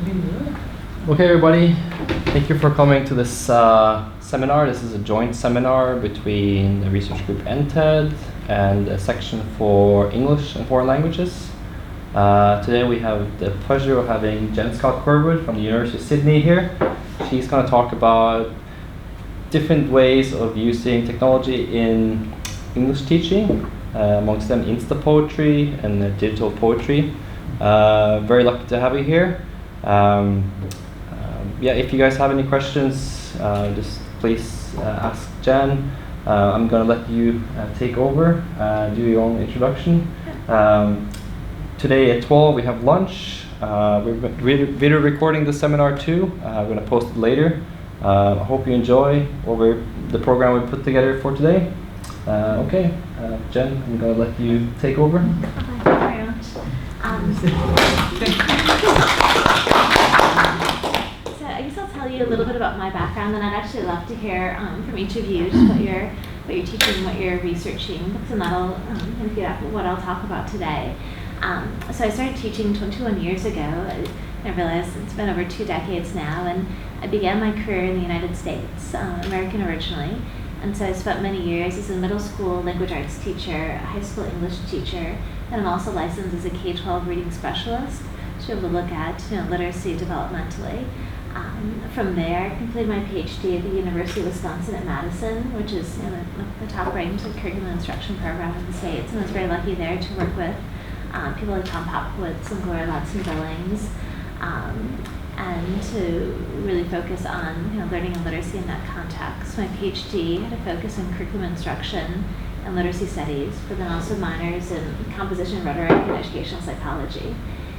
Okay, everybody, thank you for coming to this seminar. This is a joint seminar between the research group NTED and a section for English and foreign languages. Today we have the pleasure of having Scott Curwood from the University of Sydney here. She's going to talk about different ways of using technology in English teaching, amongst them Insta poetry and digital poetry. Very lucky to have you here. Yeah, if you guys have any questions, just please ask Jan. I'm going to let you take over, do your own introduction. Today at 12 we have lunch. We're video recording the seminar too. We're going to post it later. I hope you enjoy the program we put together for today. Okay, Jen, I'm going to let you take over. Thank you very much. So I guess I'll tell you a little bit about my background, and I'd actually love to hear from each of you just what you're teaching, what you're researching, and that'll kind of get at what I'll talk about today. So I started teaching 21 years ago. I realized it's been over 2 decades now, and I began my career in the United States, American originally. And so I spent many years as a middle school language arts teacher, a high school English teacher, and I'm also licensed as a K-12 reading specialist to be able to look at literacy developmentally. From there, I completed my PhD at the University of Wisconsin at Madison, which is the top ranked curriculum instruction program in the States, and I was very lucky there to work with people like Tom Popkowitz and Gloria Ladson-Billings, and to really focus on learning and literacy in that context. My PhD had a focus on curriculum instruction and literacy studies, but then also minors in composition, rhetoric, and educational psychology.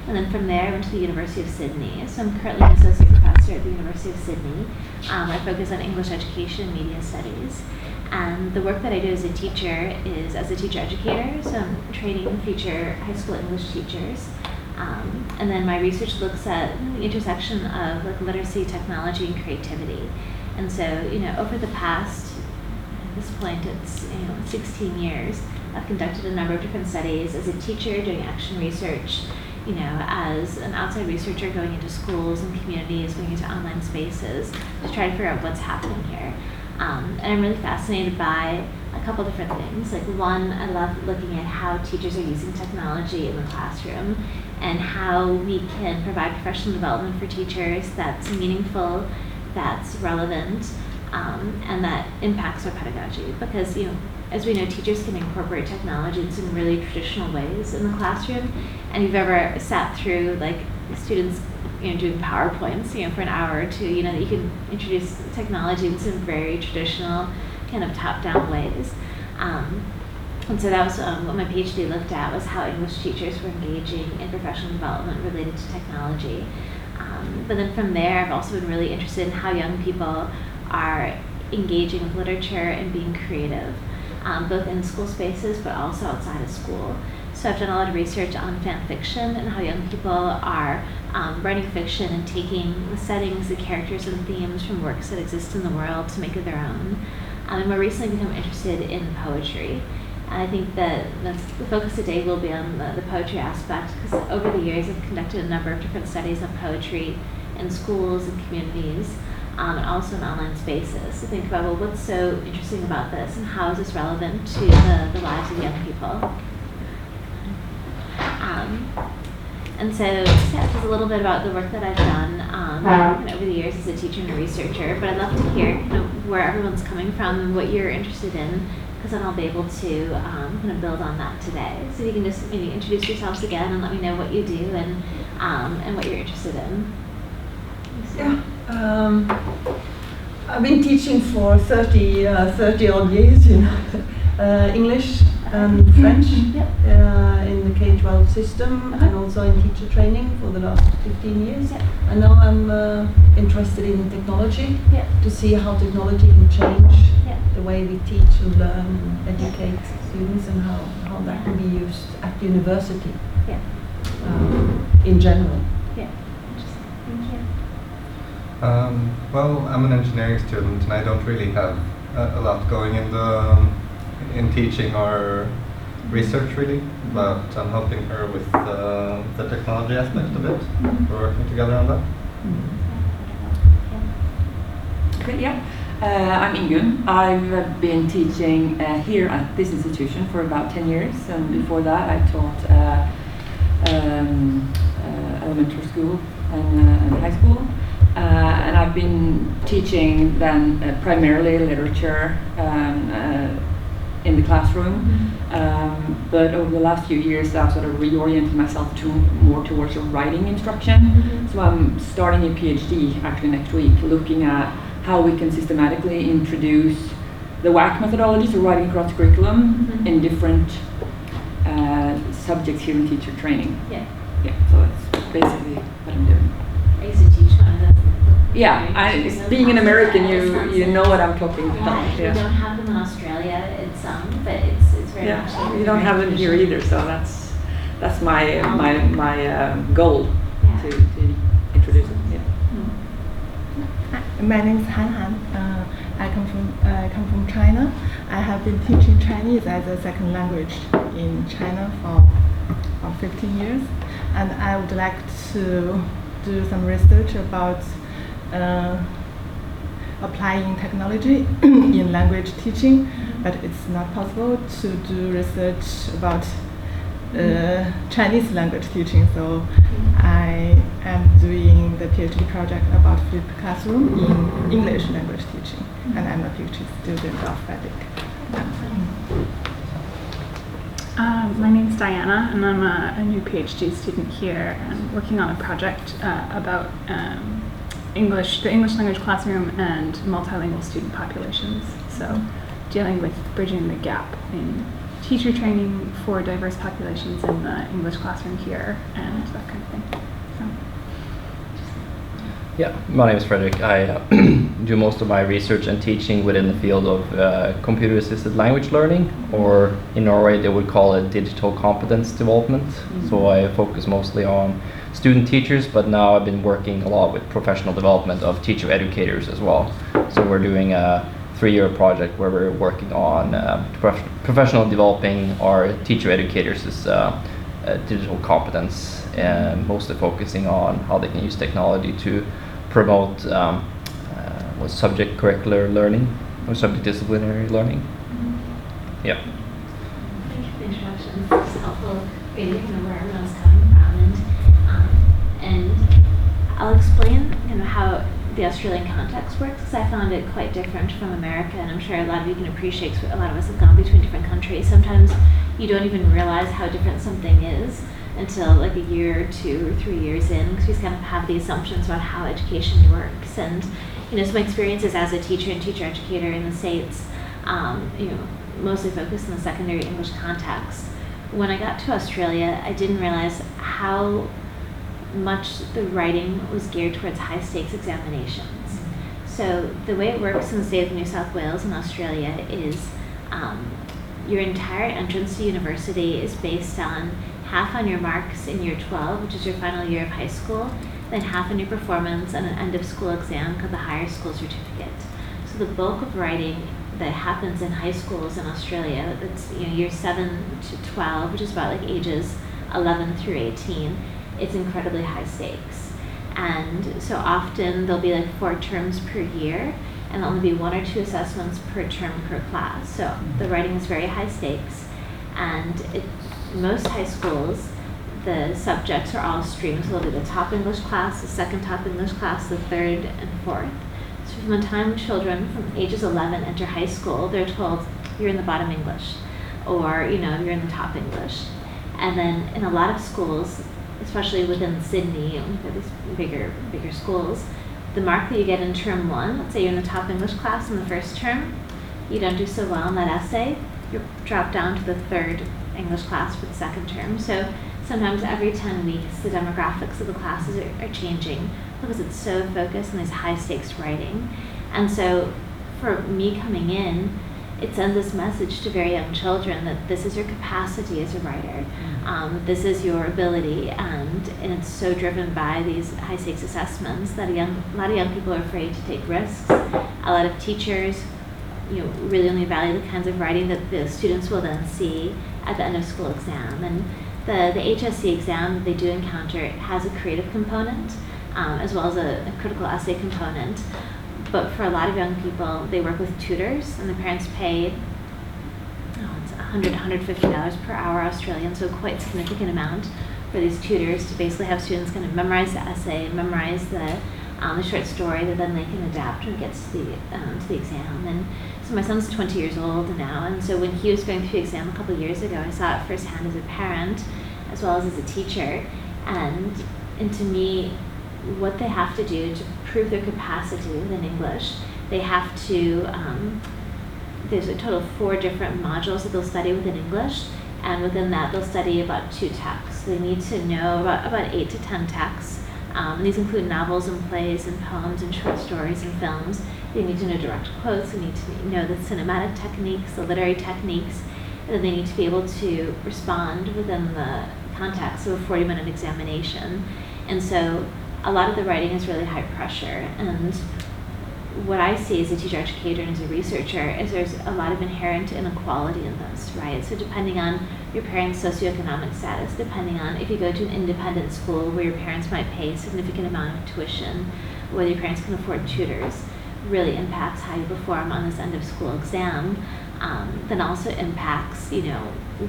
And then from there, I went to the University of Sydney. So I'm currently an associate professor at the University of Sydney. I focus on English education and media studies. And the work that I do as a teacher is as a teacher educator, so I'm training future high school English teachers. And then my research looks at the intersection of literacy, technology, and creativity. And so, over the past, at this point, it's 16 years, I've conducted a number of different studies as a teacher doing action research, as an outside researcher going into schools and communities, going into online spaces to try to figure out what's happening here. And I'm really fascinated by a couple different things. Like one, I love looking at how teachers are using technology in the classroom and how we can provide professional development for teachers that's meaningful, that's relevant, and that impacts our pedagogy. Because, as we know, teachers can incorporate technology in some really traditional ways in the classroom. And you've ever sat through students doing PowerPoints, for an hour or two, that you can introduce technology in some very traditional kind of top-down ways. And so that was what my PhD looked at, was how English teachers were engaging in professional development related to technology. But then from there, I've also been really interested in how young people are engaging with literature and being creative, both in school spaces but also outside of school. So I've done a lot of research on fan fiction and how young people are writing fiction and taking the settings, the characters, and themes from works that exist in the world to make it their own. And more recently become interested in poetry. And I think that the focus today will be on the poetry aspect, because over the years I've conducted a number of different studies on poetry in schools and communities, and also in online spaces. To think about, what's so interesting about this and how is this relevant to the lives of young people? And so this is a little bit about the work that I've done over the years as a teacher and a researcher, but I'd love to hear where everyone's coming from and what you're interested in, because then I'll be able to kind of build on that today. So you can just maybe introduce yourselves again and let me know what you do and what you're interested in. Yeah, I've been teaching for 30 odd years, English and French in the K-12 system, and also in teacher training for the last 15 years. And now I'm interested in technology to see how technology can change the way we teach and learn and educate students, and how that can be used at university in general. Interesting. Thank you. Well, I'm an engineering student, and I don't really have a lot going in teaching or research really, but I'm helping her with the technology aspect of it. We're working together on that. Okay, yeah. I'm Ingunn. I've been teaching here at this institution for about 10 years, and before that I taught elementary school and high school. And I've been teaching then primarily literature in the classroom, but over the last few years I've sort of reoriented myself more towards writing instruction. So I'm starting a PhD actually next week, looking at how we can systematically introduce the WAC methodology, so writing across curriculum, in different subjects here in teacher training. Yeah. Yeah, so that's basically what I'm doing. I used to teach one of those. Yeah, being an American, you know what I'm talking about. Yeah, we don't have them in Australia. It's but it's very much. Yeah, we don't have them here either, so that's my goal to introduce it. Yeah. My name is Han Han. I come from China. I have been teaching Chinese as a second language in China for 15 years, and I would like to do some research about applying technology in language teaching, but it's not possible to do research about Chinese language teaching, so I am doing the PhD project about flipped classroom in English language teaching, and I'm a PhD student of FEDIC. My name's Diana, and I'm a new PhD student here, and working on a project about the English language classroom and multilingual student populations. So, dealing with bridging the gap in teacher training for diverse populations in the English classroom here, and that kind of thing. So. Yeah, my name is Frederick. I do most of my research and teaching within the field of computer-assisted language learning, or in Norway they would call it digital competence development. So I focus mostly on student teachers, but now I've been working a lot with professional development of teacher educators as well. So we're doing a 3-year project where we're working on professional developing our teacher educators' digital competence, and mostly focusing on how they can use technology to promote subject curricular learning or subject disciplinary learning. Yeah. Thank you for the introduction. It's helpful really kind of where everyone's coming from, and I'll explain how the Australian context works, because I found it quite different from America, and I'm sure a lot of you can appreciate, because a lot of us have gone between different countries. Sometimes you don't even realize how different something is until like a year or 2 or 3 years in, because we just kind of have the assumptions about how education works. And so my experiences as a teacher and teacher educator in the States, mostly focused in the secondary English context. When I got to Australia, I didn't realize how much the writing was geared towards high stakes examinations. So the way it works in the state of New South Wales in Australia is your entire entrance to university is based on half on your marks in year 12, which is your final year of high school, then half on your performance and an end of school exam called the higher school certificate. So the bulk of writing that happens in high schools in Australia, that's year 7 to 12, which is about like ages 11 through 18, it's incredibly high stakes. And so often there'll be like 4 terms per year, and there'll only be 1 or 2 assessments per term per class. So the writing is very high stakes, and most high schools, the subjects are all streamed. So there'll be the top English class, the second top English class, the third and fourth. So from the time children from ages 11 enter high school, they're told you're in the bottom English, or you're in the top English. And then in a lot of schools, especially within Sydney, these bigger schools, the mark that you get in term 1, let's say you're in the top English class in the first term, you don't do so well in that essay, you're dropped down to the third English class for the second term. So sometimes every 10 weeks, the demographics of the classes are changing because it's so focused on these high stakes writing. And so for me coming in, it sends this message to very young children that this is your capacity as a writer, this is your ability, and it's so driven by these high stakes assessments that a lot of young people are afraid to take risks. A lot of teachers really only value the kinds of writing that the students will then see at the end of school exam. And the HSC exam that they do encounter has a creative component as well as a critical essay component. But for a lot of young people, they work with tutors, and the parents pay it's $100, $150 per hour Australian, so quite a significant amount for these tutors to basically have students kind of memorize the essay, memorize the short story that then they can adapt when it gets to the exam. And so my son's 20 years old now, and so when he was going through the exam a couple of years ago, I saw it firsthand as a parent as well as a teacher. And to me, what they have to do to prove their capacity within English, they have to, there's a total of 4 different modules that they'll study within English, and within that they'll study about 2 texts. They need to know about 8 to 10 texts. And these include novels and plays and poems and short stories and films. They need to know direct quotes, they need to know the cinematic techniques, the literary techniques, and then they need to be able to respond within the context of a 40-minute examination. And so a lot of the writing is really high pressure, and what I see as a teacher educator and as a researcher is there's a lot of inherent inequality in this, right? So depending on your parents' socioeconomic status, depending on if you go to an independent school where your parents might pay a significant amount of tuition, whether your parents can afford tutors, really impacts how you perform on this end of school exam. Then also impacts,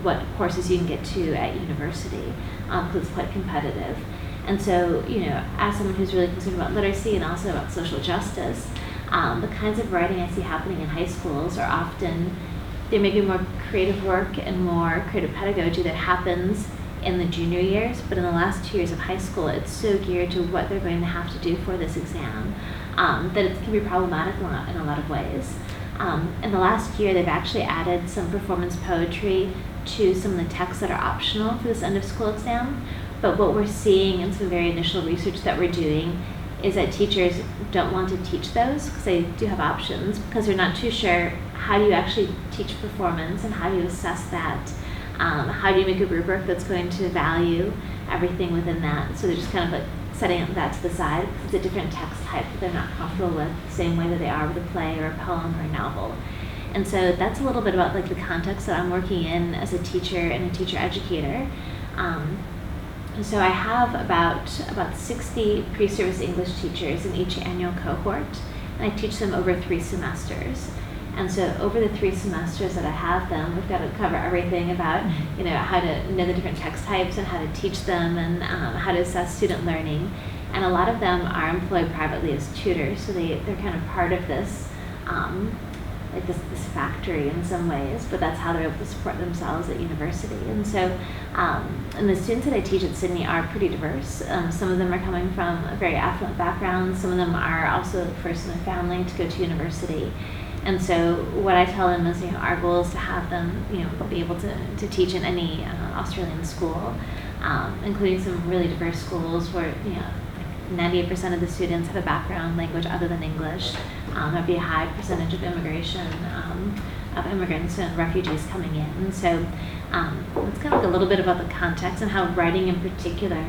what courses you can get to at university, because it's quite competitive. And so, as someone who's really concerned about literacy and also about social justice, the kinds of writing I see happening in high schools are often, there may be more creative work and more creative pedagogy that happens in the junior years, but in the last 2 years of high school, it's so geared to what they're going to have to do for this exam that it can be problematic in a lot of ways. In the last year, they've actually added some performance poetry to some of the texts that are optional for this end of school exam. But what we're seeing in some very initial research that we're doing is that teachers don't want to teach those because they do have options, because they're not too sure how do you actually teach performance and how do you assess that. How do you make a rubric that's going to value everything within that? So they're just kind of like setting that to the side because it's a different text type that they're not comfortable with, the same way that they are with a play or a poem or a novel. And so that's a little bit about like the context that I'm working in as a teacher and a teacher educator. And so I have about 60 pre-service English teachers in each annual cohort, and I teach them over 3 semesters. And so over the 3 semesters that I have them, we've got to cover everything about, how to know the different text types and how to teach them and how to assess student learning. And a lot of them are employed privately as tutors, so they're kind of part of this, like this factory in some ways, but that's how they're able to support themselves at university. And so, and the students that I teach at Sydney are pretty diverse. Some of them are coming from a very affluent background. Some of them are also the first in their family to go to university. And so what I tell them is, our goal is to have them, be able to teach in any Australian school, including some really diverse schools where, 98% of the students have a background language other than English. There'd be a high percentage of immigration, of immigrants and refugees coming in. And so it's kind of like a little bit about the context and how writing in particular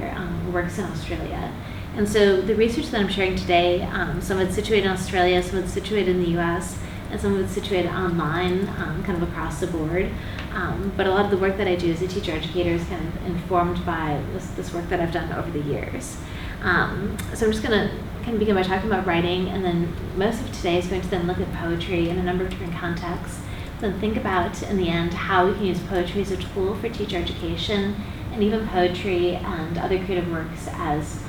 works in Australia. And so the research that I'm sharing today, some of it's situated in Australia, some of it's situated in the US, and some of it's situated online, kind of across the board. But a lot of the work that I do as a teacher educator is kind of informed by this work that I've done over the years. So I'm just going to kind of begin by talking about writing, and then most of today is going to then look at poetry in a number of different contexts. Then think about, in the end, how we can use poetry as a tool for teacher education, and even poetry and other creative works as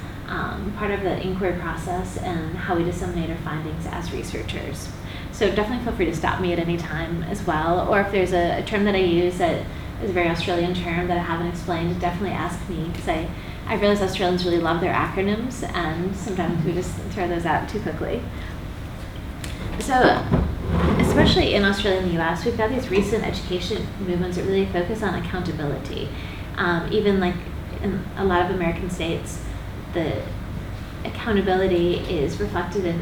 part of the inquiry process and how we disseminate our findings as researchers. So definitely feel free to stop me at any time as well, or if there's a term that I use that is a very Australian term that I haven't explained, definitely ask me, because I realize Australians really love their acronyms, and sometimes we just throw those out too quickly. So, especially in Australia and the US, we've got these recent education movements that really focus on accountability. Even like in a lot of American states, the accountability is reflected in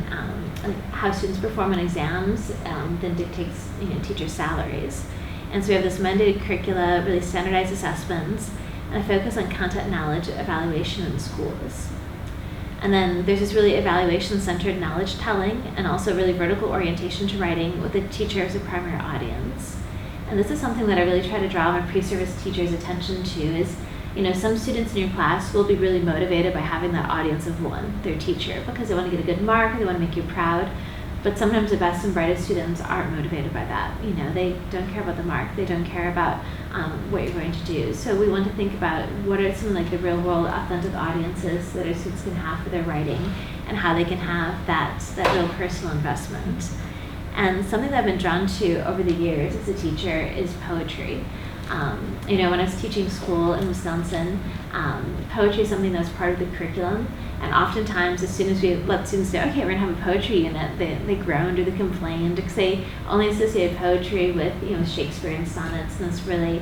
how students perform on exams, then dictates teachers' salaries. And so we have this mandated curricula, really standardized assessments, and a focus on content knowledge evaluation in schools. And then there's this really evaluation-centered knowledge telling and also really vertical orientation to writing with the teacher as a primary audience. And this is something that I really try to draw my pre-service teachers' attention to is, you know, some students in your class will be really motivated by having that audience of one, their teacher, because they want to get a good mark, they want to make you proud. But sometimes the best and brightest students aren't motivated by that. You know, they don't care about the mark. They don't care about what you're going to do. So we want to think about what are some like the real world authentic audiences that our students can have for their writing and how they can have that real personal investment. And something that I've been drawn to over the years as a teacher is poetry. You know, when I was teaching school in Wisconsin, poetry is something that was part of the curriculum. And oftentimes, as soon as we let students know, okay, we're gonna have a poetry unit, they groaned or they complained because they only associated poetry with, you know, Shakespeare and sonnets and this really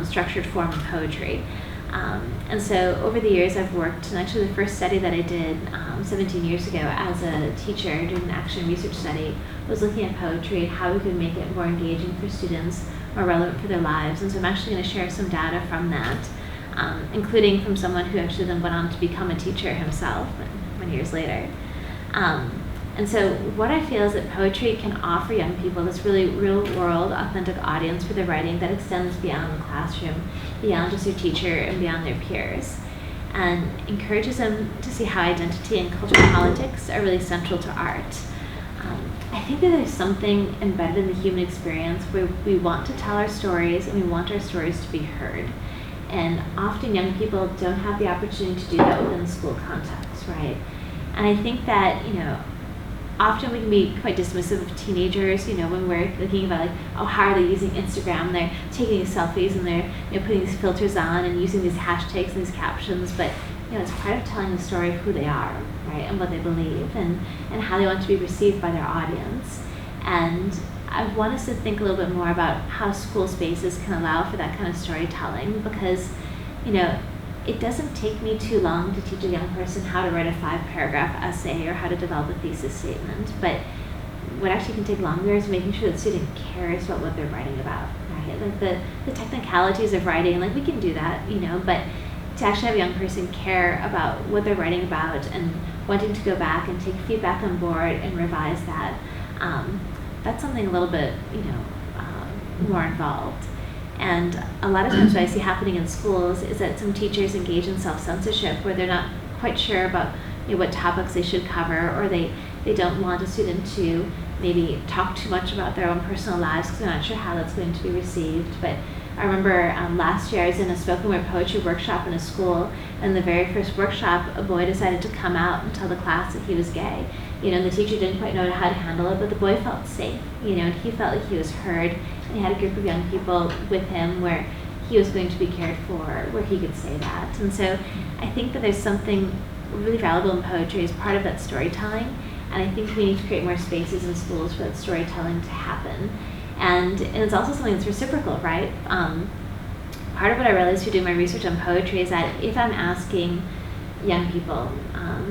structured form of poetry. And so over the years, I've worked, and actually the first study that I did 17 years ago as a teacher doing an action research study was looking at poetry and how we could make it more engaging for students, more relevant for their lives. And so I'm actually going to share some data from that, including from someone who actually then went on to become a teacher himself many years later. And so what I feel is that poetry can offer young people this really real world, authentic audience for their writing that extends beyond the classroom, beyond just their teacher and beyond their peers, and encourages them to see how identity and cultural politics are really central to art. I think that there's something embedded in the human experience where we want to tell our stories and we want our stories to be heard. And often young people don't have the opportunity to do that within the school context, right? And I think that, you know, often we can be quite dismissive of teenagers, you know, when we're thinking about like, oh, how are they using Instagram? They're taking these selfies and they're, you know, putting these filters on and using these hashtags and these captions, but you know, it's part of telling the story of who they are, right, and what they believe and how they want to be received by their audience. And I want us to think a little bit more about how school spaces can allow for that kind of storytelling because, you know, it doesn't take me too long to teach a young person how to write a 5-paragraph essay or how to develop a thesis statement, but what actually can take longer is making sure the student cares about what they're writing about, right? Like the technicalities of writing, like we can do that, you know, but to actually have a young person care about what they're writing about and wanting to go back and take feedback on board and revise that, that's something a little bit, you know, more involved. And a lot of times what I see happening in schools is that some teachers engage in self-censorship where they're not quite sure about, you know, what topics they should cover, or they don't want a student to maybe talk too much about their own personal lives because they're not sure how that's going to be received. But I remember last year I was in a spoken word poetry workshop in a school, and the very first workshop a boy decided to come out and tell the class that he was gay. You know, and the teacher didn't quite know how to handle it, but the boy felt safe, you know, and he felt like he was heard, and he had a group of young people with him where he was going to be cared for, where he could say that. And so I think that there's something really valuable in poetry as part of that storytelling, and I think we need to create more spaces in schools for that storytelling to happen. And it's also something that's reciprocal, right? Part of what I realized through doing my research on poetry is that if I'm asking young people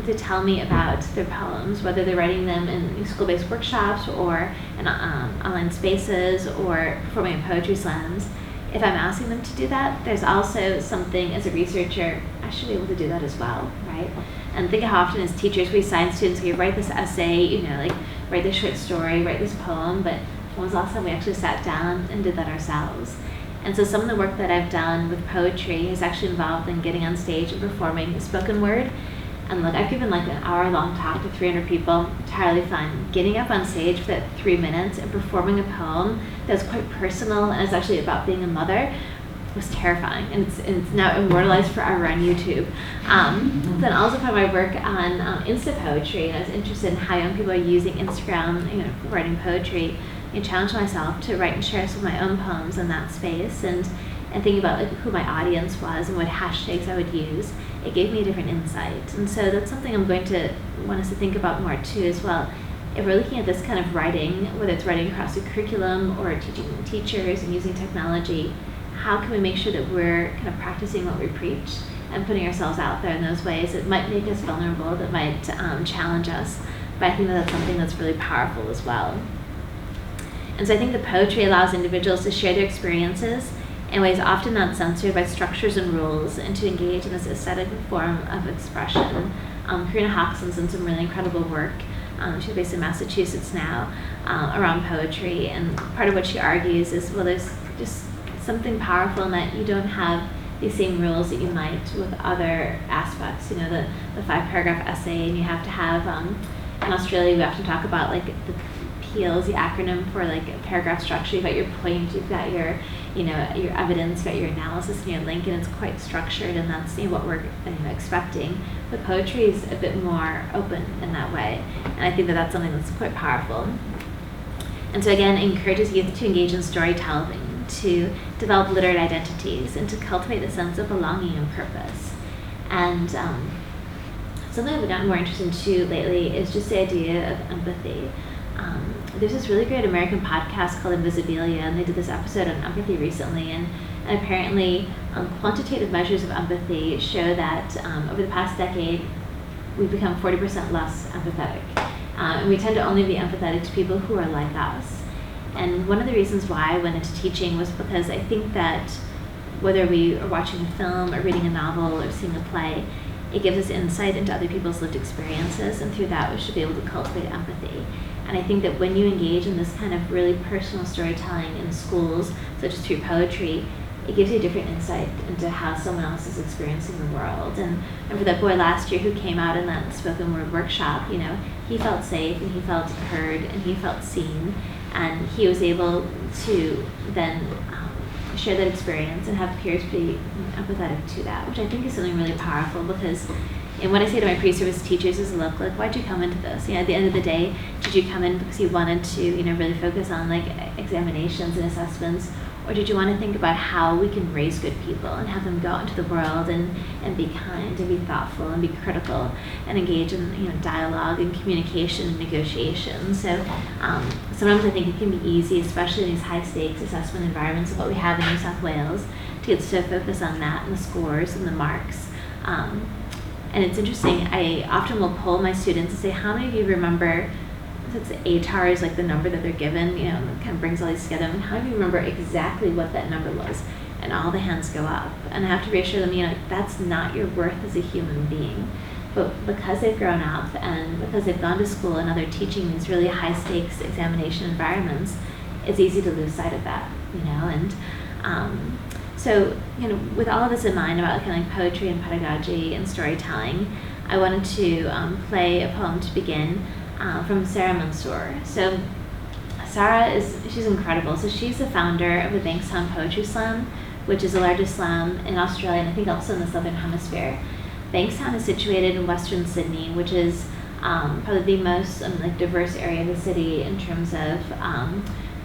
to tell me about their poems, whether they're writing them in school-based workshops or in online spaces or performing at poetry slams, if I'm asking them to do that, there's also something as a researcher, I should be able to do that as well, right? And think of how often as teachers we assign students, okay, write this essay, you know, like write this short story, write this poem, but when was the last time we actually sat down and did that ourselves? And so some of the work that I've done with poetry is actually involved in getting on stage and performing spoken word. And look, I've given like an hour-long talk to 300 people, entirely fun. Getting up on stage for that 3 minutes and performing a poem that was quite personal and it's actually about being a mother was terrifying. And it's now immortalized forever on YouTube. Then also from my work on Insta poetry, and I was interested in how young people are using Instagram, you know, writing poetry. I challenged myself to write and share some of my own poems in that space, and thinking about like who my audience was and what hashtags I would use. It gave me a different insight, and so that's something I'm going to want us to think about more too as well. If we're looking at this kind of writing, whether it's writing across the curriculum or teaching teachers and using technology, how can we make sure that we're kind of practicing what we preach and putting ourselves out there in those ways that might make us vulnerable, that might challenge us, but I think that that's something that's really powerful as well. And so I think the poetry allows individuals to share their experiences in ways often not censored by structures and rules, and to engage in this aesthetic form of expression Karina Hoxton's done some really incredible work. She's based in Massachusetts now, around poetry, and part of what she argues is, well, there's just something powerful in that you don't have these same rules that you might with other aspects. You know, the 5-paragraph essay, and you have to have, in Australia we often talk about like the PEALS, the acronym for like a paragraph structure. You've got your point, you've got your, you know, your evidence, you've got your analysis and your link, and it's quite structured, and that's, you know, what we're, you know, expecting. But poetry is a bit more open in that way, and I think that that's something that's quite powerful. And so again, it encourages youth to engage in storytelling, to develop literate identities, and to cultivate a sense of belonging and purpose. And something I've gotten more interested into lately is just the idea of empathy. There's this really great American podcast called Invisibilia, and they did this episode on empathy recently, and apparently quantitative measures of empathy show that over the past decade, we've become 40% less empathetic. And we tend to only be empathetic to people who are like us. And one of the reasons why I went into teaching was because I think that whether we are watching a film or reading a novel or seeing a play, it gives us insight into other people's lived experiences, and through that we should be able to cultivate empathy. And I think that when you engage in this kind of really personal storytelling in schools, such as through poetry, it gives you a different insight into how someone else is experiencing the world. And for that boy last year who came out in that spoken word workshop, you know, he felt safe and he felt heard and he felt seen, and he was able to then share that experience and have peers be empathetic to that, which I think is something really powerful. Because, and what I say to my pre-service teachers is, look, like, why'd you come into this? You know, at the end of the day, did you come in because you wanted to, you know, really focus on like examinations and assessments, or did you want to think about how we can raise good people and have them go out into the world and be kind and be thoughtful and be critical and engage in, you know, dialogue and communication and negotiation? So sometimes I think it can be easy, especially in these high stakes assessment environments of what we have in New South Wales, to get so focused on that and the scores and the marks. And it's interesting, I often will poll my students and say, how many of you remember, since ATAR is like the number that they're given, you know, it kind of brings all these together, and how do you remember exactly what that number was? And all the hands go up. And I have to reassure them, you know, that's not your worth as a human being. But because they've grown up and because they've gone to school and now they're teaching these really high stakes examination environments, it's easy to lose sight of that, you know. And so, you know, with all of this in mind about kind of like poetry and pedagogy and storytelling, I wanted to play a poem to begin from Sarah Mansour. So Sarah she's incredible. So she's the founder of the Bankstown Poetry Slam, which is the largest slam in Australia and I think also in the Southern Hemisphere. Bankstown is situated in Western Sydney, which is probably the most like diverse area of the city in terms of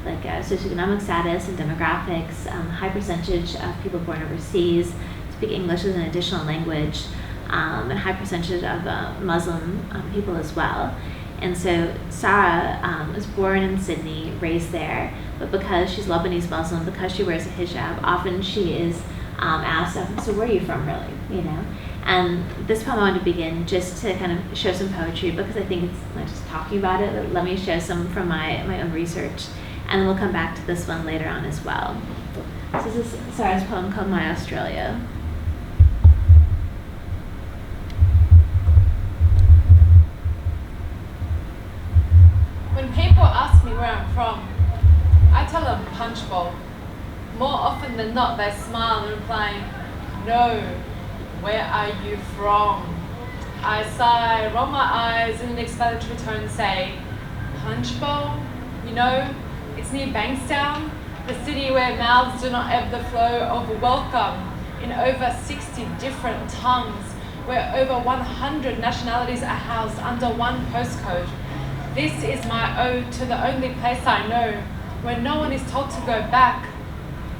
socioeconomic status and demographics. High percentage of people born overseas speak English as an additional language, and high percentage of Muslim people as well. And so Sarah was born in Sydney, raised there, but because she's Lebanese Muslim, because she wears a hijab, often she is asked, so where are you from really, you know? And this poem I wanted to begin just to kind of show some poetry, because I think it's not just talking about it, but let me show some from my own research, and then we'll come back to this one later on as well. So this is Sarah's poem called My Australia. When people ask me where I'm from, I tell them Punchbowl. More often than not, they smile, replying, "No, where are you from?" I sigh, roll my eyes in an explanatory tone, say, "Punchbowl? You know, it's near Bankstown, the city where mouths do not ebb the flow of welcome in over 60 different tongues, where over 100 nationalities are housed under one postcode. This is my ode to the only place I know where no one is told to go back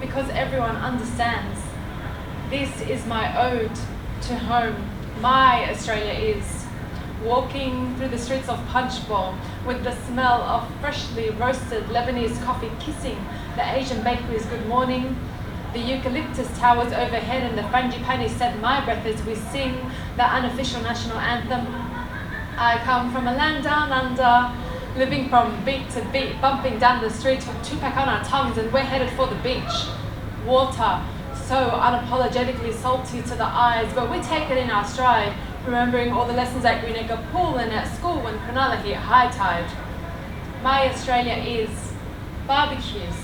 because everyone understands. This is my ode to home. My Australia is walking through the streets of Punchbowl with the smell of freshly roasted Lebanese coffee kissing the Asian bakeries good morning. The eucalyptus towers overhead and the frangipani set my breath as we sing the unofficial national anthem. I come from a land down under, living from beat to beat, bumping down the street with two-pack on our tongues, and we're headed for the beach. Water, so unapologetically salty to the eyes, but we take it in our stride, remembering all the lessons at Greenacre Pool and at school when Cronulla hit high tide. My Australia is barbecues,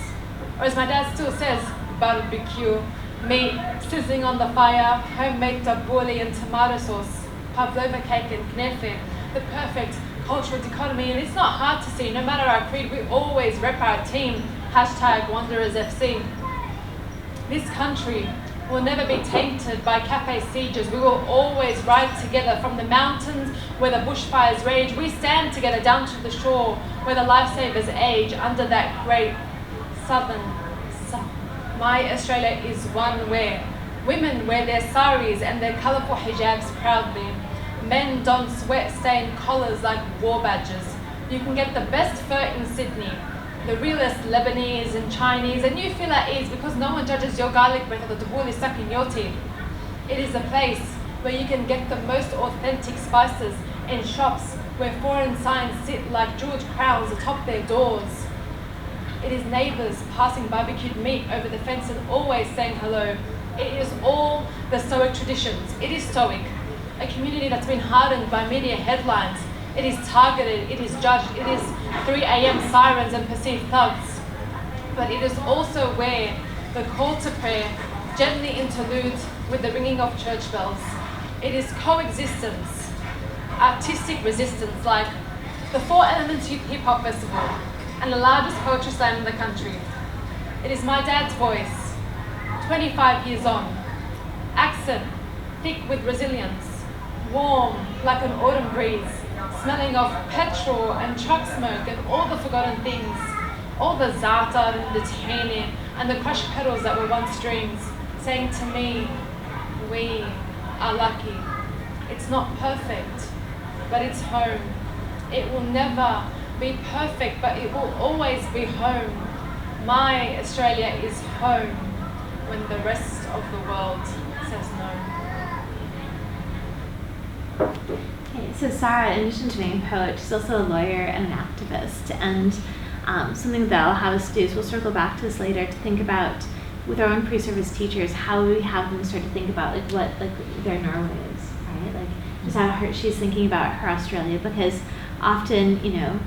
or as my dad still says, barbecue, meat sizzling on the fire, homemade tabbouleh and tomato sauce, pavlova cake and knefe, the perfect cultural dichotomy. And it's not hard to see, no matter our creed, we always rep our team, #WanderersFC. This country will never be tainted by cafe sieges. We will always ride together from the mountains where the bushfires rage. We stand together down to the shore where the lifesavers age under that great southern sun. My Australia is one where women wear their saris and their colourful hijabs proudly. Men don sweat-stained collars like war badges. You can get the best fur in Sydney, the realest Lebanese and Chinese, and you feel at ease because no one judges your garlic breath or the tabbouleh stuck in your teeth. It is a place where you can get the most authentic spices in shops where foreign signs sit like jeweled crowns atop their doors. It is neighbours passing barbecued meat over the fence and always saying hello. It is all the stoic traditions. It is stoic, a community that's been hardened by media headlines. It is targeted, it is judged, it is 3 a.m. sirens and perceived thugs. But it is also where the call to prayer gently interludes with the ringing of church bells. It is coexistence, artistic resistance, like the Four Elements Youth Hip Hop Festival and the largest poetry slam in the country. It is my dad's voice, 25 years on, accent, thick with resilience, warm like an autumn breeze, smelling of petrol and truck smoke and all the forgotten things, all the za'atar and the tahini and the crushed petals that were once dreams, saying to me, we are lucky. It's not perfect, but it's home. It will never be perfect, but it will always be home. My Australia is home when the rest of the world says no. Okay, so Sarah, in addition to being a poet, she's also a lawyer and an activist. And something that I'll have us do is we'll circle back to this later to think about, with our own pre-service teachers, how we have them start to think about like what like their Norway is, right? Like just how she's thinking about her Australia, because often, you know,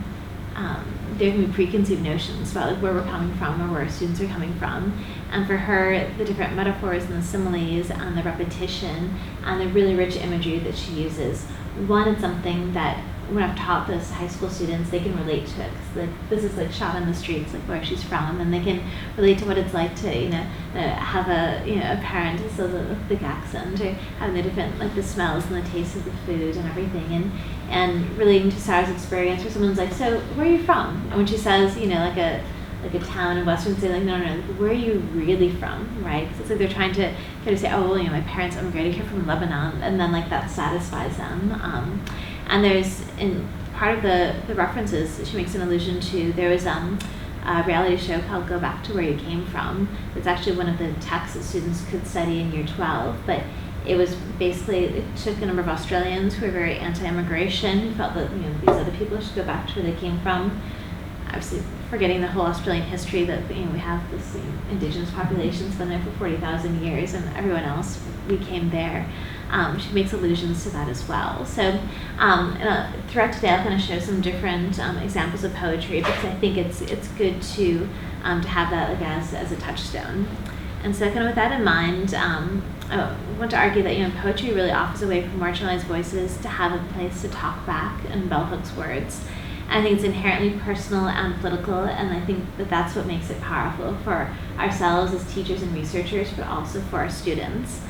there can be preconceived notions about like where we're coming from or where our students are coming from. And for her, the different metaphors and the similes and the repetition and the really rich imagery that she uses, one, it's something that when I've taught this high school students, they can relate to it. 'Cause like, this is like shot on the streets, like where she's from, and they can relate to what it's like to, you know, have a, you know, a parent who still has a thick accent, or having the different, like the smells and the taste of the food and everything, and relating to Sarah's experience, where someone's like, so where are you from? And when she says, you know, like a town in Western, say like, no, where are you really from, right? 'Cause it's like they're trying to kind of say, oh, well, you know, my parents immigrated here from Lebanon, and then like that satisfies them. And there's, in part of the references, she makes an allusion to, there was a reality show called Go Back to Where You Came From. It's actually one of the texts that students could study in year 12, but it was basically, it took a number of Australians who were very anti-immigration, who felt that, you know, these other people should go back to where they came from. Obviously, forgetting the whole Australian history that, you know, we have this, you know, indigenous population's been there for 40,000 years, and everyone else, we came there. She makes allusions to that as well. So throughout today, I'll kind of show some different examples of poetry, because I think it's good to have that like as a touchstone. And so kind of with that in mind, I want to argue that, you know, poetry really offers a way for marginalized voices to have a place to talk back in bell hooks words. I think it's inherently personal and political, and I think that that's what makes it powerful for ourselves as teachers and researchers, but also for our students.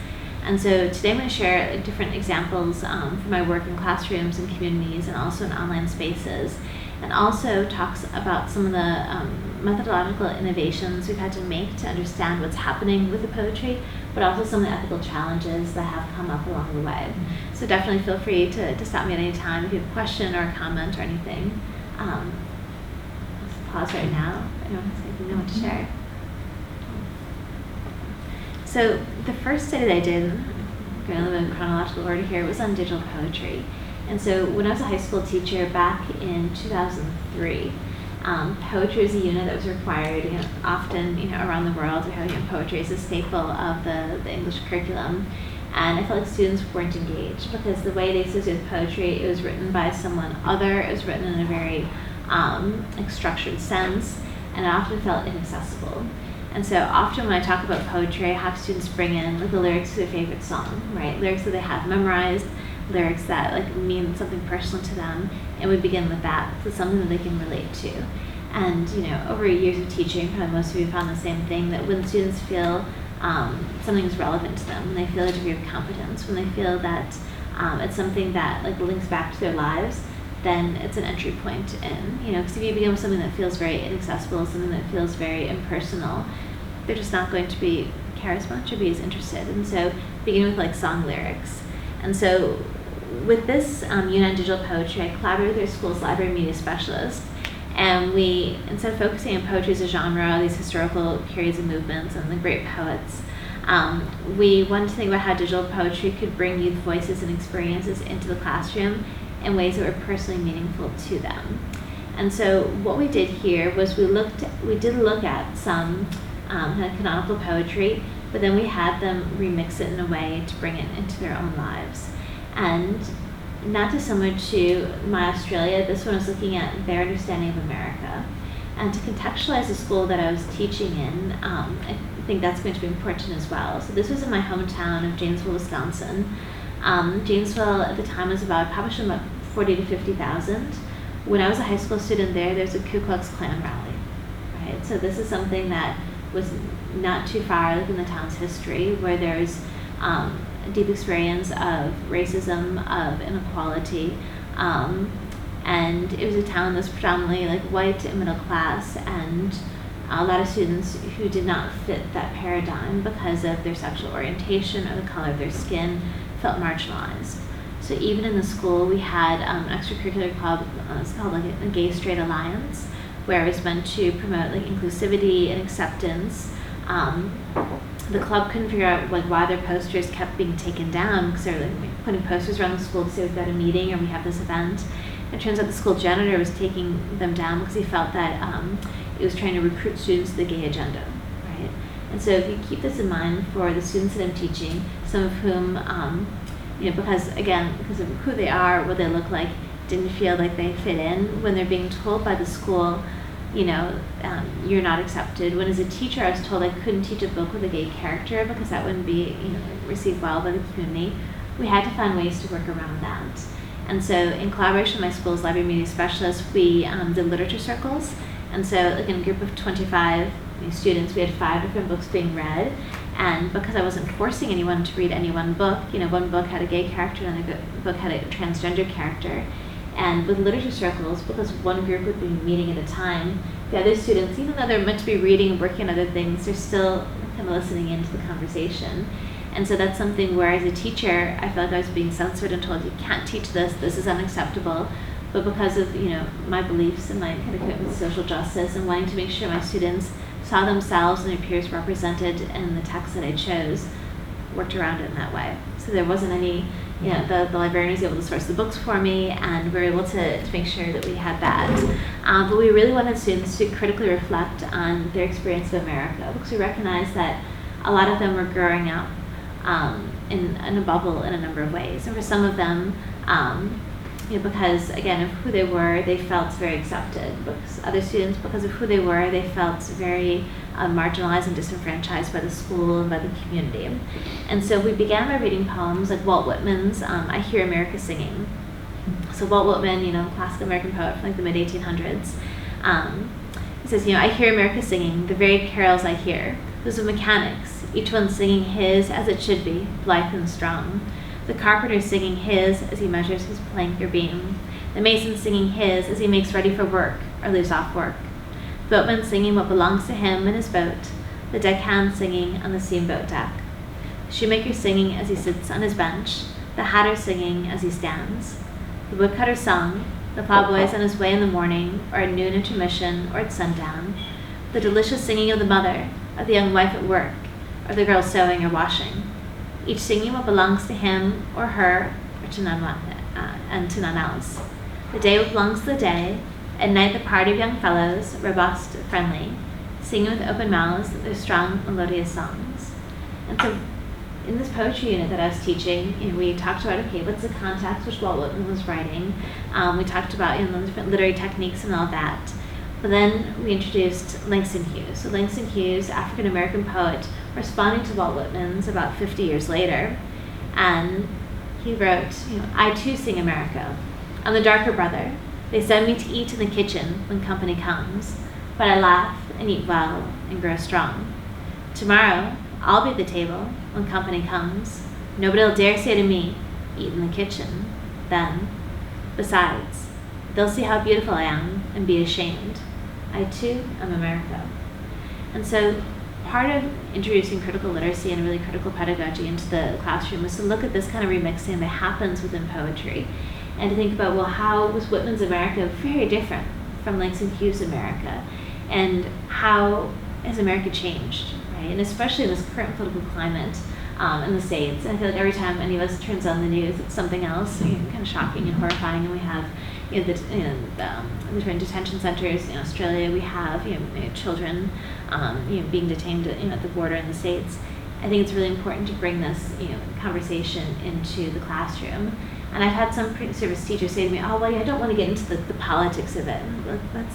And so today I'm going to share different examples from my work in classrooms and communities and also in online spaces, and also talks about some of the methodological innovations we've had to make to understand what's happening with the poetry, but also some of the ethical challenges that have come up along the way. So definitely feel free to stop me at any time if you have a question or a comment or anything. Let's pause right now. I don't know what to share. So the first study that I did, going a little bit in chronological order here, was on digital poetry. And so when I was a high school teacher back in 2003, poetry was a unit that was required, you know, often, you know, around the world. We have, you know, poetry as a staple of the English curriculum. And I felt like students weren't engaged because the way they associate with poetry, it was written by someone other, it was written in a very like structured sense, and it often felt inaccessible. And so often when I talk about poetry, I have students bring in like the lyrics to their favorite song, right? Lyrics that they have memorized, lyrics that like mean something personal to them, and we begin with that. So something that they can relate to. And over years of teaching, probably most of you found the same thing, that when students feel something is relevant to them, when they feel a degree of competence, when they feel that it's something that like links back to their lives, then it's an entry point in. Because if you begin with something that feels very inaccessible, something that feels very impersonal, they're just not going to be care as much or be as interested. And so begin with like song lyrics. And so with this unit on digital poetry, I collaborated with our school's library media specialist. And we, instead of focusing on poetry as a genre, these historical periods and movements and the great poets, we wanted to think about how digital poetry could bring youth voices and experiences into the classroom in ways that were personally meaningful to them. And so what we did here was we did look at some kind of canonical poetry, but then we had them remix it in a way to bring it into their own lives. And not dissimilar to My Australia, this one was looking at their understanding of America. And to contextualize the school that I was teaching in, I think that's going to be important as well. So this was in my hometown of Janesville, Wisconsin. Janesville at the time was published about 40 to 50,000. When I was a high school student there was a Ku Klux Klan rally, right? So this is something that was not too far in the town's history, where there's a deep experience of racism, of inequality, and it was a town that was predominantly like white and middle class, and a lot of students who did not fit that paradigm because of their sexual orientation or the color of their skin felt marginalized. So even in the school, we had an extracurricular club, it's called like a Gay Straight Alliance, where it was meant to promote like inclusivity and acceptance. The club couldn't figure out like why their posters kept being taken down, because they were like putting posters around the school to say we've got a meeting or we have this event. It turns out the school janitor was taking them down because he felt that it was trying to recruit students to the gay agenda, right? And so if you keep this in mind for the students that I'm teaching, some of whom, because of who they are, what they look like, didn't feel like they fit in, when they're being told by the school, you're not accepted. When as a teacher I was told I couldn't teach a book with a gay character because that wouldn't be received well by the community, we had to find ways to work around that. And so in collaboration with my school's library media specialist, we did literature circles. And so like in a group of 25 students, we had 5 different books being read. And because I wasn't forcing anyone to read any one book, one book had a gay character and another book had a transgender character. And with literature circles, because one group would be meeting at a time, the other students, even though they're meant to be reading and working on other things, they're still kind of listening into the conversation. And so that's something where as a teacher, I felt like I was being censored and told, you can't teach this is unacceptable. But because of my beliefs and my kind of commitment to social justice and wanting to make sure my students saw themselves and their peers represented in the text that I chose, worked around it in that way. So there wasn't any, the librarian was able to source the books for me, and we were able to make sure that we had that. But we really wanted students to critically reflect on their experience of America, because we recognized that a lot of them were growing up in a bubble in a number of ways. And for some of them, because again of who they were, they felt very accepted. Because other students, because of who they were, they felt very marginalized and disenfranchised by the school and by the community. And so we began by reading poems like Walt Whitman's I Hear America Singing. So Walt Whitman, classical American poet from like the mid-1800s, he says, I hear America singing, the very carols I hear, those of mechanics, each one singing his as it should be, blithe and strong. The carpenter singing his as he measures his plank or beam. The mason singing his as he makes ready for work or leaves off work. The boatman singing what belongs to him in his boat. The deckhand singing on the steamboat deck. The shoemaker singing as he sits on his bench. The hatter singing as he stands. The woodcutter sung. The plowboy's on his way in the morning, or at noon intermission, or at sundown. The delicious singing of the mother, of the young wife at work, or the girl sewing or washing. Each singing what belongs to him or her, or to none and to none else. The day what belongs to the day. At night the party of young fellows, robust, friendly, singing with open mouths their strong, melodious songs. And so in this poetry unit that I was teaching, we talked about, okay, what's the context which Walt Whitman was writing. We talked about the different literary techniques and all that. But then we introduced Langston Hughes. So Langston Hughes, African-American poet, responding to Walt Whitman's about 50 years later. And he wrote, I too sing America. I'm the darker brother. They send me to eat in the kitchen when company comes. But I laugh and eat well and grow strong. Tomorrow, I'll be at the table when company comes. Nobody'll dare say to me, eat in the kitchen. Then, besides, they'll see how beautiful I am and be ashamed. I too am America. And so part of introducing critical literacy and really critical pedagogy into the classroom was to look at this kind of remixing that happens within poetry and to think about, well, how was Whitman's America very different from Langston Hughes' America, and how has America changed, right? And especially in this current political climate in the States. And I feel like every time any of us turns on the news, it's something else, kind of shocking and horrifying. And we have the different detention centers in Australia. We have children being detained at the border in the States. I think it's really important to bring this conversation into the classroom. And I've had some pre-service teachers say to me, oh, well, I don't want to get into the politics of it.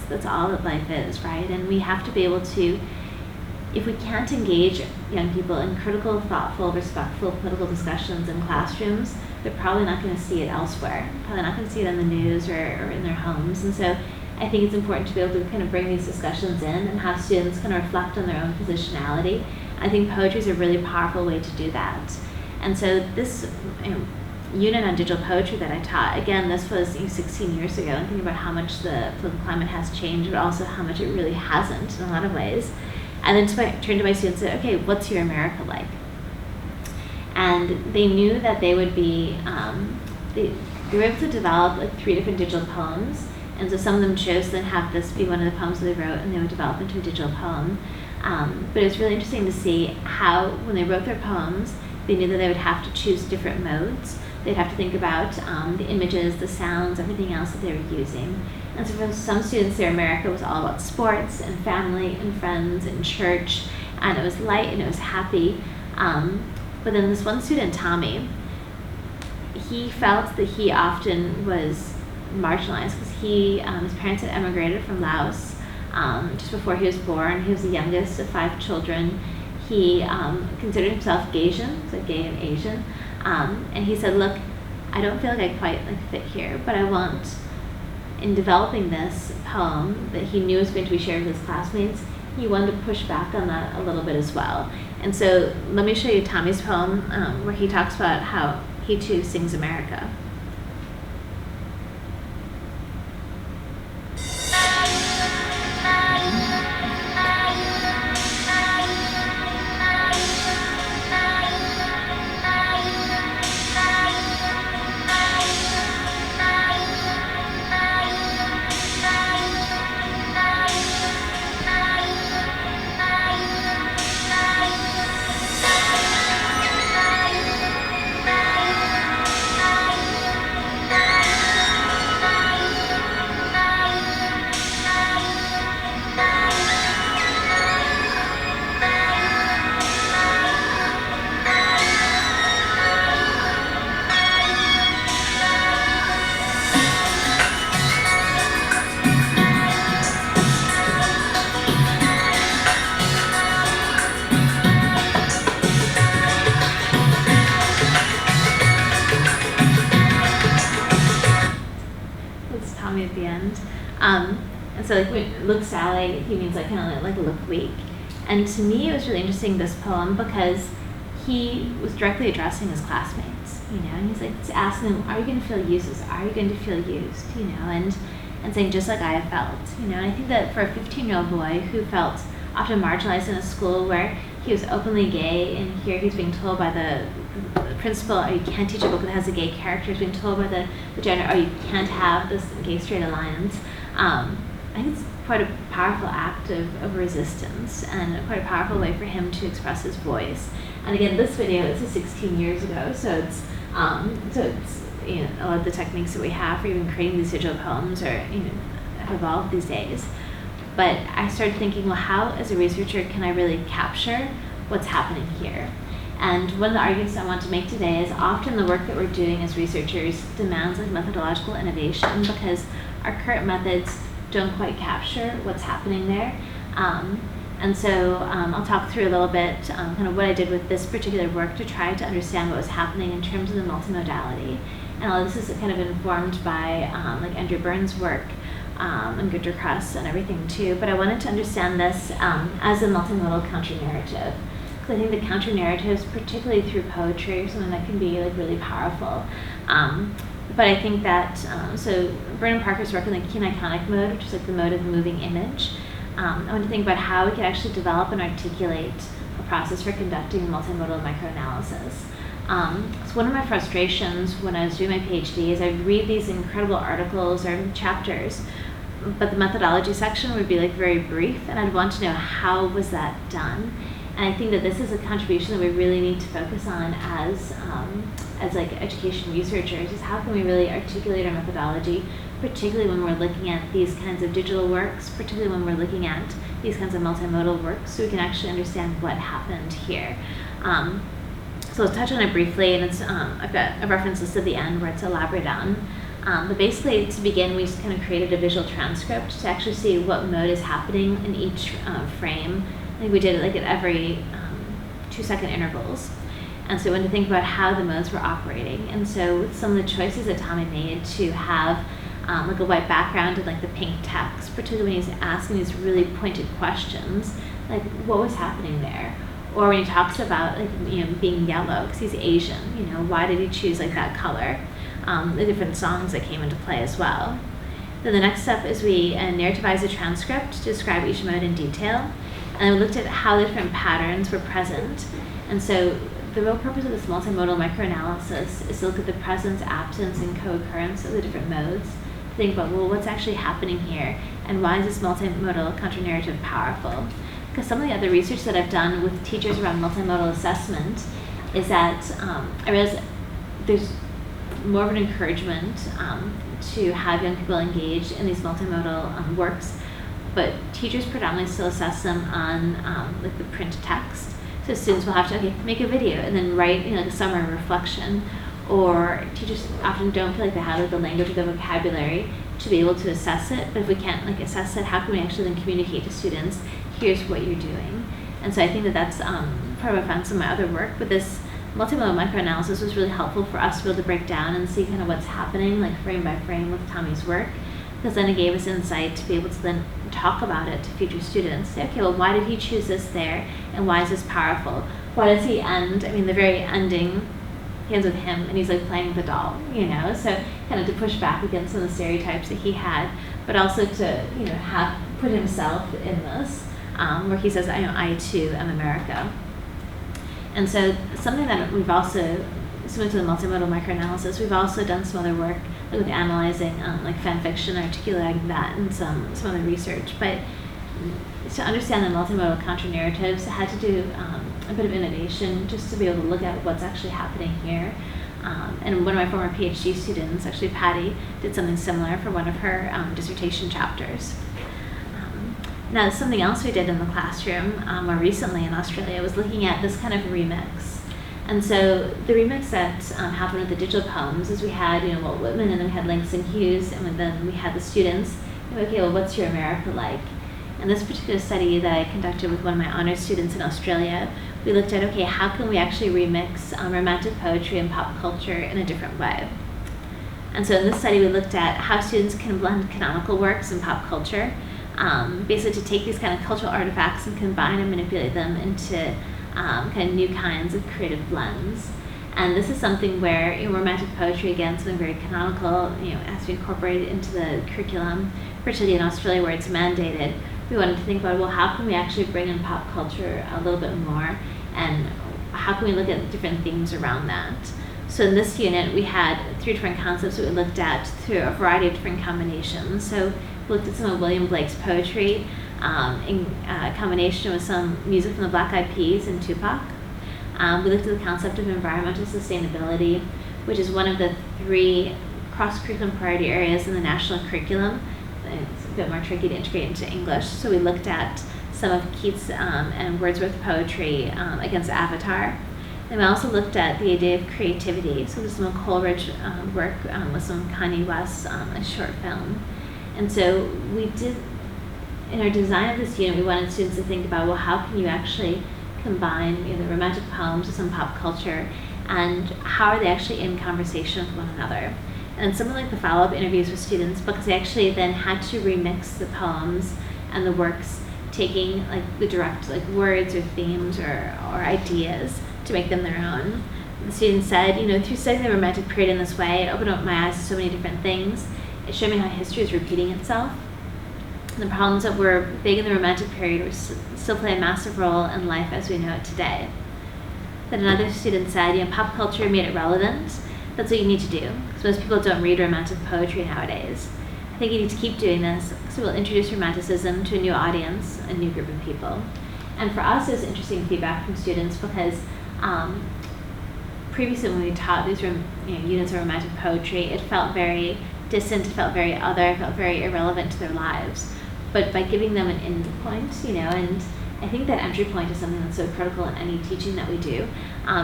That's all that life is, right? And we have to be able to, if we can't engage young people in critical, thoughtful, respectful political discussions in classrooms, they're probably not going to see it elsewhere. Probably not going to see it in the news or in their homes. And so I think it's important to be able to kind of bring these discussions in and have students kind of reflect on their own positionality. I think poetry is a really powerful way to do that. And so this unit on digital poetry that I taught, again, this was 16 years ago, and thinking about how much the political climate has changed, but also how much it really hasn't in a lot of ways. And then turned to my students and said, okay, what's your America like? And they knew that they would be, they were able to develop like 3 different digital poems. And so some of them chose to then have this be one of the poems that they wrote, and they would develop into a digital poem. But it was really interesting to see how, when they wrote their poems, they knew that they would have to choose different modes. They'd have to think about the images, the sounds, everything else that they were using. And so for some students, their America was all about sports and family and friends and church, and it was light and it was happy. But then this one student, Tommy, he felt that he often was marginalized because his parents had emigrated from Laos just before he was born. He was the youngest of 5 children. He considered himself Gaysian, so gay and Asian. And he said, look, I don't feel like I quite fit here, but I want, in developing this poem that he knew was going to be shared with his classmates, he wanted to push back on that a little bit as well. And so let me show you Tommy's poem where he talks about how he too sings America. At the end, and so look Sally, he means kind of like look weak. And to me, it was really interesting, this poem, because he was directly addressing his classmates, and he's asking them, are you going to feel useless? Are you going to feel used? And saying, just like I have felt, And I think that for a 15-year-old boy who felt often marginalized in a school where he was openly gay, and here he's being told by the principal, oh, you can't teach a book that has a gay character, he's being told by the gender, oh, you can't have this gay-straight alliance. I think it's quite a powerful act of resistance, and quite a powerful way for him to express his voice. And again, this video, this is 16 years ago, so it's a lot of the techniques that we have for even creating these digital poems have evolved these days. But I started thinking, well, how, as a researcher, can I really capture what's happening here? And one of the arguments I want to make today is often the work that we're doing as researchers demands like methodological innovation because our current methods don't quite capture what's happening there. And so I'll talk through a little bit kind of what I did with this particular work to try to understand what was happening in terms of the multimodality. And all this is kind of informed by like Andrew Burns' work and Gunter Krause and everything too. But I wanted to understand this as a multimodal counter-narrative. Because I think the counter-narratives, particularly through poetry, are something that can be like really powerful. But I think that, so Vernon Parker's work in the kine-iconic mode, which is like the mode of the moving image, I want to think about how we could actually develop and articulate a process for conducting multimodal microanalysis. So one of my frustrations when I was doing my PhD is I'd read these incredible articles or chapters, but the methodology section would be like very brief, and I'd want to know how was that done. And I think that this is a contribution that we really need to focus on as like education researchers, is how can we really articulate our methodology, particularly when we're looking at these kinds of digital works, particularly when we're looking at these kinds of multimodal works, so we can actually understand what happened here. So I'll touch on it briefly, and it's I've got a reference list at the end where it's elaborated on. But basically, to begin, we just kind of created a visual transcript to actually see what mode is happening in each frame. I think we did it like at every 2-second intervals. And so we wanted to think about how the modes were operating. And so with some of the choices that Tommy made to have like a white background and like the pink text, particularly when he's asking these really pointed questions, like what was happening there? Or when he talks about like, you know, being yellow because he's Asian, you know, why did he choose like that color? The different songs that came into play as well. Then the next step is we narrativized a transcript to describe each mode in detail. And we looked at how the different patterns were present. And so the real purpose of this multimodal microanalysis is to look at the presence, absence, and co-occurrence of the different modes. To think about, well, what's actually happening here? And why is this multimodal counter-narrative powerful? Because some of the other research that I've done with teachers around multimodal assessment is that I realize there's more of an encouragement to have young people engage in these multimodal works, but teachers predominantly still assess them on like the print text. So students will have to make a video and then write like a summary reflection, or teachers often don't feel like they have like the language or the vocabulary to be able to assess it. But if we can't like assess it, how can we actually then communicate to students, here's what you're doing? And so I think that that's part of what I found some of my other work, but this multimodal microanalysis was really helpful for us to be able to break down and see kind of what's happening like frame by frame with Tommy's work, because then it gave us insight to be able to then talk about it to future students. Say, okay, well, why did he choose this there, and why is this powerful? Why does he end? I mean, the very ending, he ends with him, and he's like playing with a doll, you know. So kind of to push back against some of the stereotypes that he had, but also to have put himself in this, where he says, I too am America. And so something that we've also, similar to the multimodal microanalysis, we've also done some other work with analyzing like fan fiction, articulating that, and some other research. But to understand the multimodal counter-narratives, I had to do a bit of innovation just to be able to look at what's actually happening here. And one of my former PhD students, actually Patty, did something similar for one of her dissertation chapters. Now, something else we did in the classroom more recently in Australia was looking at this kind of remix. And so the remix that happened with the digital poems is we had, Walt Whitman, and then we had Langston Hughes, and then we had the students. Okay, well, what's your America like? And this particular study that I conducted with one of my honors students in Australia, we looked at, okay, how can we actually remix romantic poetry and pop culture in a different way? And so in this study, we looked at how students can blend canonical works and pop culture, basically to take these kind of cultural artifacts and combine and manipulate them into kind of new kinds of creative blends. And this is something where romantic poetry, again, something very canonical, has to be incorporated into the curriculum, particularly in Australia where it's mandated. We wanted to think about, well, how can we actually bring in pop culture a little bit more, and how can we look at different themes around that? So in this unit, we had 3 different concepts that we looked at through a variety of different combinations. So we looked at some of William Blake's poetry in combination with some music from the Black Eyed Peas and Tupac. We looked at the concept of environmental sustainability, which is one of the 3 cross-curriculum priority areas in the national curriculum. It's a bit more tricky to integrate into English. So we looked at some of Keats and Wordsworth poetry against Avatar. And we also looked at the idea of creativity. So there's some Coleridge work with some Kanye West, a short film. And so we did, in our design of this unit, we wanted students to think about, well, how can you actually combine the romantic poems with some pop culture, and how are they actually in conversation with one another? And some of the follow-up interviews with students, because they actually then had to remix the poems and the works, taking the direct words or themes or ideas to make them their own. The students said, through studying the Romantic period in this way, it opened up my eyes to so many different things. It showed me how history is repeating itself. And the problems that were big in the Romantic period still play a massive role in life as we know it today. Then another student said, pop culture made it relevant. That's what you need to do, because most people don't read Romantic poetry nowadays. I think you need to keep doing this, because it will introduce Romanticism to a new audience, a new group of people. And for us, it was interesting feedback from students, because previously when we taught these units of Romantic poetry, it felt very distant, it felt very other, it felt very irrelevant to their lives. But by giving them an end point, and I think that entry point is something that's so critical in any teaching that we do.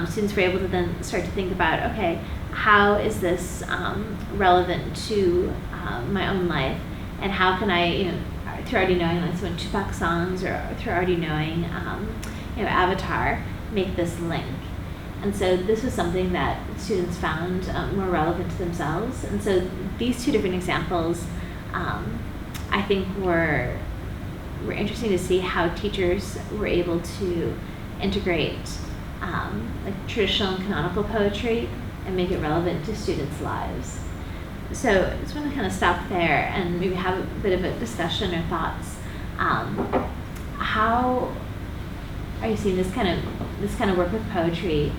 Students were able to then start to think about, okay, how is this relevant to my own life, and how can I, through already knowing some Tupac songs, or through already knowing, Avatar, make this link. And so this was something that students found more relevant to themselves. And so these two different examples, I think were interesting to see how teachers were able to integrate traditional and canonical poetry and make it relevant to students' lives. So I just want to kind of stop there and maybe have a bit of a discussion or thoughts. How are you seeing this kind of work with poetry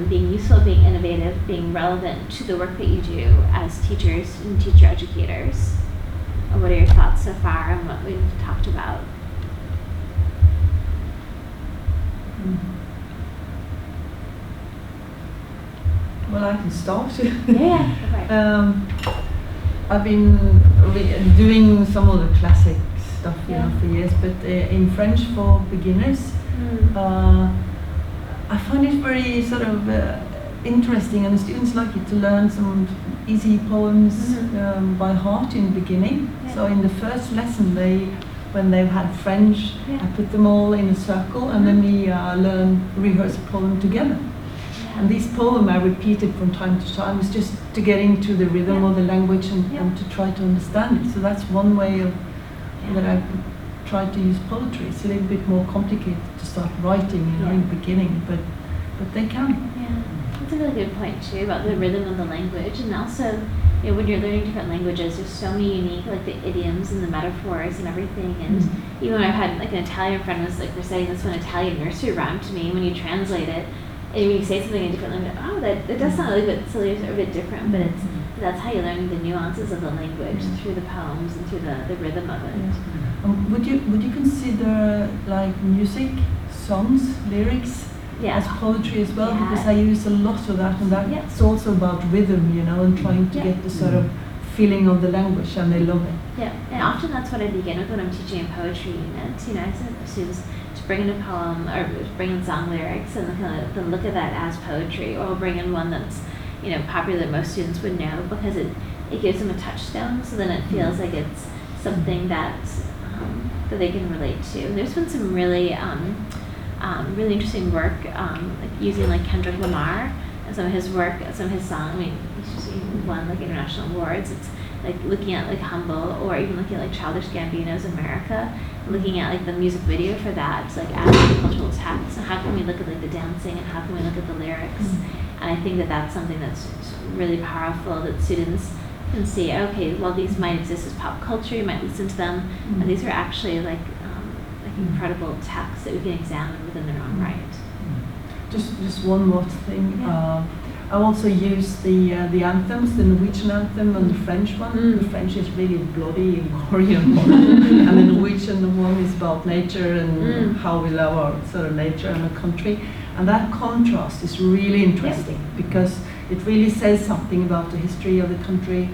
being useful, being innovative, being relevant to the work that you do as teachers and teacher educators? Or what are your thoughts so far on what we've talked about? Well, I can start. Yeah. I've been doing some of the classic stuff, for years, but in French for beginners, I find it very sort of interesting, and the students like it to learn some easy poems by heart in the beginning. Yeah. So in the first lesson, when they've had French, I put them all in a circle, and then we rehearse a poem together. And this poem I repeated from time to time, is just to get into the rhythm of the language and to try to understand it. So that's one way of that I try to use poetry. It's a little bit more complicated to start writing, in the beginning, but they can. Yeah, that's a really good point too about the rhythm of the language, and also, when you're learning different languages, there's so many unique, the idioms and the metaphors and everything. And even when I've had an Italian friend was reciting this one Italian nursery rhyme to me, when you translate it, and when you say something in different language, that does sound a little bit silly or a bit different, but that's how you learn the nuances of the language through the poems and through the rhythm of it. Would you consider music, songs, lyrics as poetry as well? Because I use a lot of that, and that's also about rhythm, and trying to get the sort of feeling of the language, and they love it. Yeah, and often that's what I begin with when I'm teaching a poetry unit. I send students to bring in a poem or bring in song lyrics, and then look at that as poetry, or we'll bring in one that's popular that most students would know, because it gives them a touchstone, so then it feels like it's something that they can relate to. And there's been some really really interesting work using Kendrick Lamar and some of his work, some of his songs. He's just won international awards. It's looking at Humble, or even looking at Childish Gambino's America, looking at the music video for that. It's as a cultural text. So how can we look at the dancing, and how can we look at the lyrics? And I think that that's something that's really powerful, that students can see, okay, well, these might exist as pop culture, you might listen to them, but these are actually incredible texts that we can examine within their own right. Just one more thing. I also use the anthems, the Norwegian anthem and the French one. The French is really bloody and gory and horrible, and the Norwegian one is about nature and how we love our sort of nature and our country. And that contrast is really interesting, because it really says something about the history of the country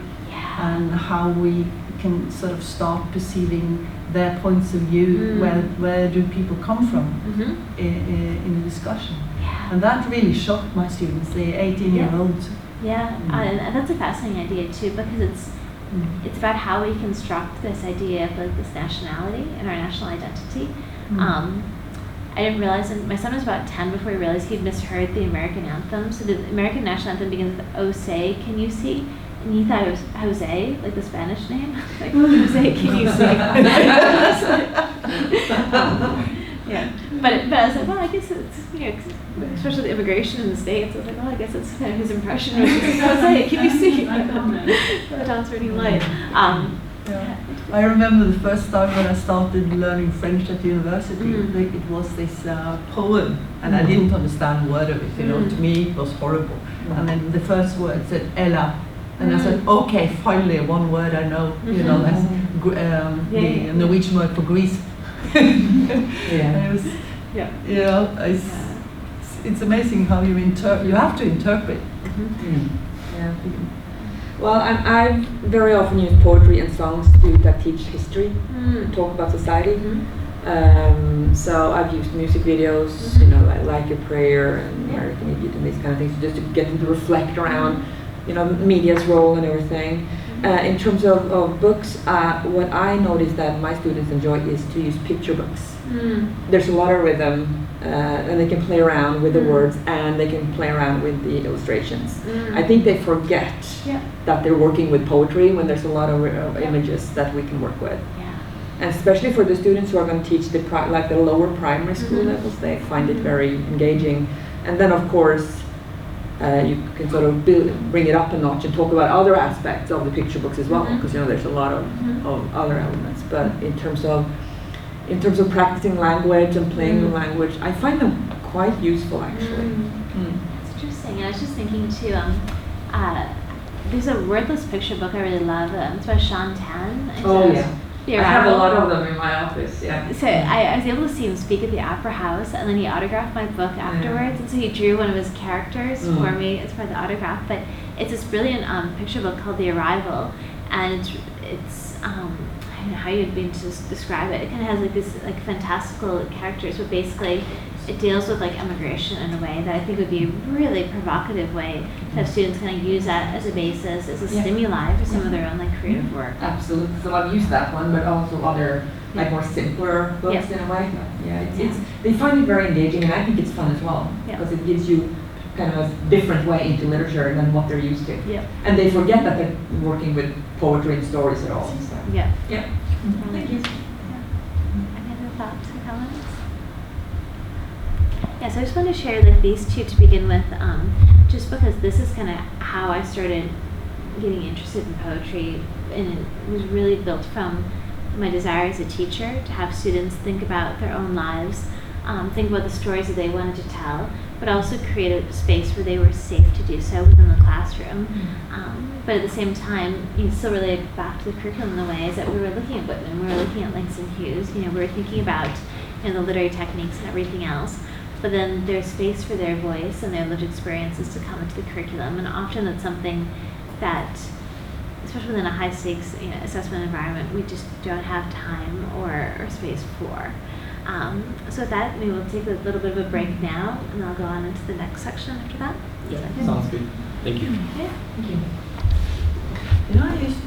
and how we can sort of start perceiving their points of view. Where do people come from in the discussion? Yeah. Yeah. And that really shocked my students, the 18-year-olds. Yeah, and that's a fascinating idea too, because it's about how we construct this idea of like this nationality and our national identity. I didn't realize, and my son was about 10 before he realized he'd misheard the American anthem. So the American national anthem begins with "Oh say, can you see?" And he thought it was Jose, like the Spanish name. Like, Jose, can you see? Yeah, but I was like, well, I guess it's, you know, especially the immigration in the States. I was like, well, I guess it's kind of his impression. Jose, can you see? The town's pretty light. Yeah. I remember the first time when I started learning French at university, it was this poem, and I didn't understand a word of it, you know, to me it was horrible. And then the first word said Ella, and I said, okay, finally one word I know, you know, that's the Norwegian word for Greece. It's amazing how you have to interpret. Yeah. Well, I very often use poetry and songs that teach history, talk about society. So I've used music videos, you know, like a Prayer and American Idiot and these kind of things, just to get them to reflect around, you know, media's role and everything. In terms of books, what I notice that my students enjoy is to use picture books. There's a lot of rhythm, and they can play around with the words, and they can play around with the illustrations. I think they forget that they're working with poetry when there's a lot of images that we can work with. And especially for the students who are going to teach the lower primary school levels, they find it very engaging. And then, of course, you can sort of bring it up a notch and talk about other aspects of the picture books as well, because you know there's a lot of other elements. But in terms of practicing language and playing the language, I find them quite useful actually. That's interesting. And I was just thinking too. There's a wordless picture book I really love. It's by Sean Tan. I have a lot of them in my office, So I was able to see him speak at the Opera House, and then he autographed my book afterwards. And so he drew one of his characters for me as part of the autograph. But it's this brilliant picture book called The Arrival, and it's I don't know how you'd be to describe it. It kind of has like this like fantastical characters, but basically it deals with like immigration in a way that I think would be a really provocative way to have students kind of use that as a basis, as a stimuli for some of their own like creative work. Absolutely. So I've used that one, but also other like more simpler books in a way. It's they find it very engaging, and I think it's fun as well because it gives you kind of a different way into literature than what they're used to. And they forget that they're working with poetry and stories at all. So. Thank you. Any other thoughts or comments? Yeah, so I just want to share like these two to begin with, just because this is kind of how I started getting interested in poetry, and it was really built from my desire as a teacher to have students think about their own lives, think about the stories that they wanted to tell, but also create a space where they were safe to do so within the classroom. But at the same time, you still relate back to the curriculum in the ways that we were looking at Whitman, we were looking at Langston Hughes, you know, we were thinking about the literary techniques and everything else. But then there's space for their voice and their lived experiences to come into the curriculum, and often that's something that, especially within a high-stakes assessment environment, we just don't have time or space for. So with that, maybe we'll take a little bit of a break now, and I'll go on into the next section after that. Sounds good. Thank you. Yeah. Thank you. You know, I used